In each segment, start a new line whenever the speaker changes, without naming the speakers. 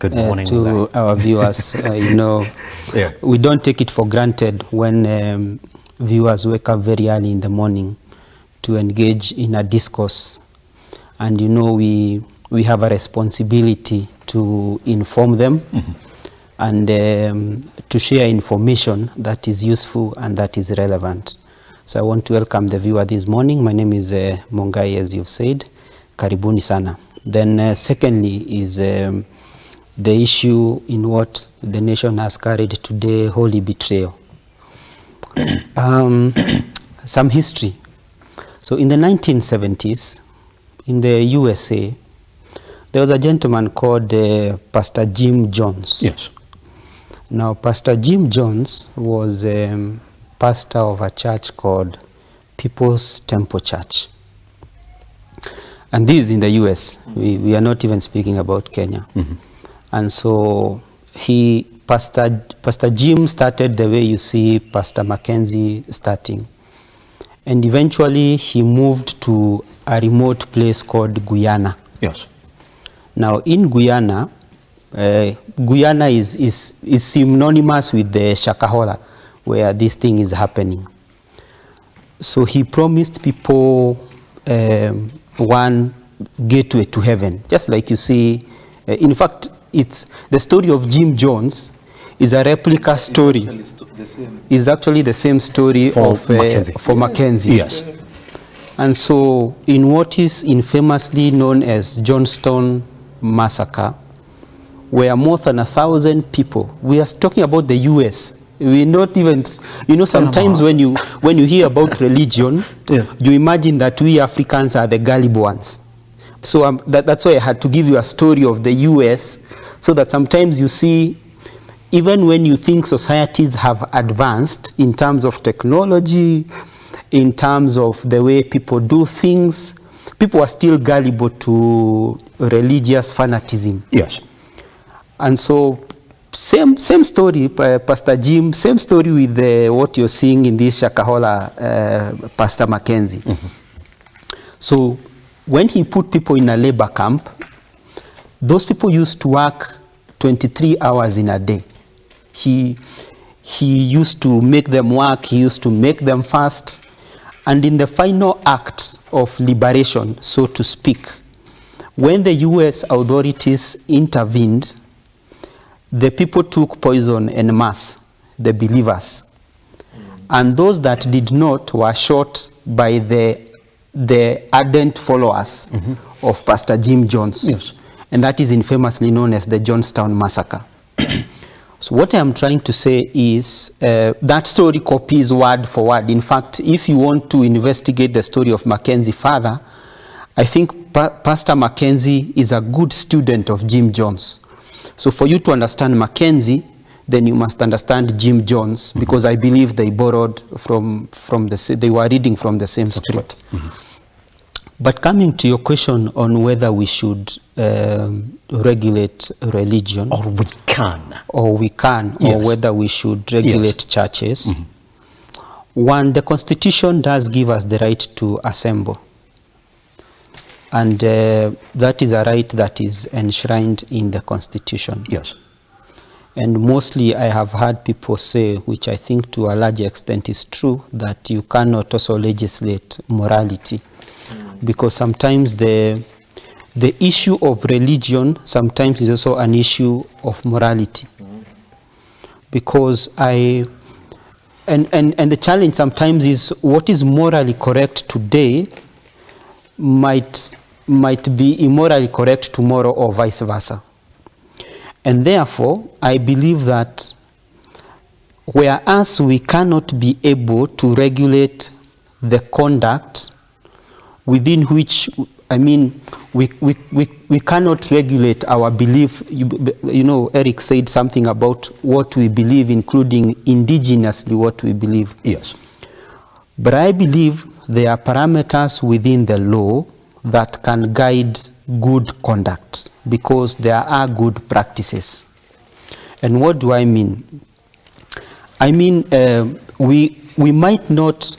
Good morning
to our viewers.
Yeah.
We don't take it for granted when viewers wake up very early in the morning to engage in a discourse. And we have a responsibility to inform them and to share information that is useful and that is relevant. So I want to welcome the viewer this morning. My name is Mungai, as you've said. Karibuni sana. Then secondly is the issue in what the nation has carried today, holy betrayal. Some history. So in the 1970s, in the USA, there was a gentleman called Pastor Jim Jones.
Yes.
Now, Pastor Jim Jones was pastor of a church called People's Temple Church. And this is in the US. We are not even speaking about Kenya. And so Pastor Jim started the way you see Pastor Mackenzie starting. And eventually he moved to a remote place called Guyana.
Yes.
Now in Guyana, Guyana is synonymous with the Shakahola, where this thing is happening. So he promised people one gateway to heaven, just like you see. In fact, it's the story of Jim Jones is a replica story. Is actually the same story
for
of
Mackenzie.
For Mackenzie.
Yes.
And so in what is infamously known as Johnstown Massacre, where more than 1,000 people, we are talking about the US. We not even, sometimes when you hear about religion,
yes,
you imagine that we Africans are the gullible ones. So that's why I had to give you a story of the US, so that sometimes you see, even when you think societies have advanced in terms of technology, in terms of the way people do things, people are still gullible to religious fanaticism.
Yes.
And so same story, Pastor Jim, same story with what you're seeing in this Shakahola, Pastor Mackenzie. So when he put people in a labor camp, those people used to work 23 hours in a day. He used to make them work, he used to make them fast. And in the final act of liberation, so to speak, when the US authorities intervened, the people took poison en masse, the believers. And those that did not were shot by the ardent followers of Pastor Jim Jones.
Yes.
And that is infamously known as the Johnstown Massacre. So what I am trying to say is that story copies word for word. In fact, if you want to investigate the story of Mackenzie further, I think Pastor Mackenzie is a good student of Jim Jones. So for you to understand Mackenzie, then you must understand Jim Jones, because I believe they borrowed they were reading from the same script. But coming to your question on whether we should regulate religion,
Or we can.
Yes.
Or
whether we should regulate churches. One, the Constitution does give us the right to assemble. And that is a right that is enshrined in the Constitution.
Yes.
And mostly I have heard people say, which I think to a large extent is true, that you cannot also legislate morality. Because sometimes the issue of religion sometimes is also an issue of morality. Because and the challenge sometimes is what is morally correct today might be immorally correct tomorrow, or vice versa. And therefore, I believe that whereas we cannot be able to regulate the conduct within which, we cannot regulate our belief. Eric said something about what we believe, including indigenously what we believe.
Yes.
But I believe there are parameters within the law that can guide good conduct, because there are good practices. And what do I mean? I mean, we might not,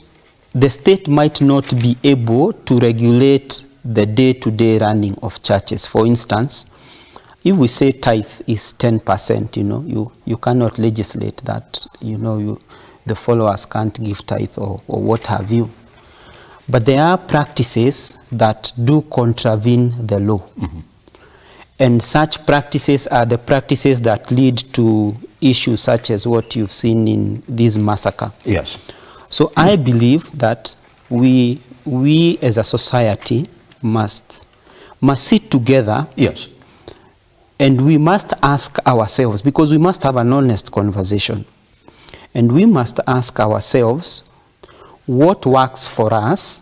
the state might not be able to regulate the day-to-day running of churches. For instance, if we say tithe is 10%, you cannot legislate that, the followers can't give tithe or what have you. But there are practices that do contravene the law. Mm-hmm. And such practices are the practices that lead to issues such as what you've seen in this massacre.
Yes.
So I believe that we as a society must sit together.
Yes.
And we must ask ourselves, because we must have an honest conversation. And we must ask ourselves what works for us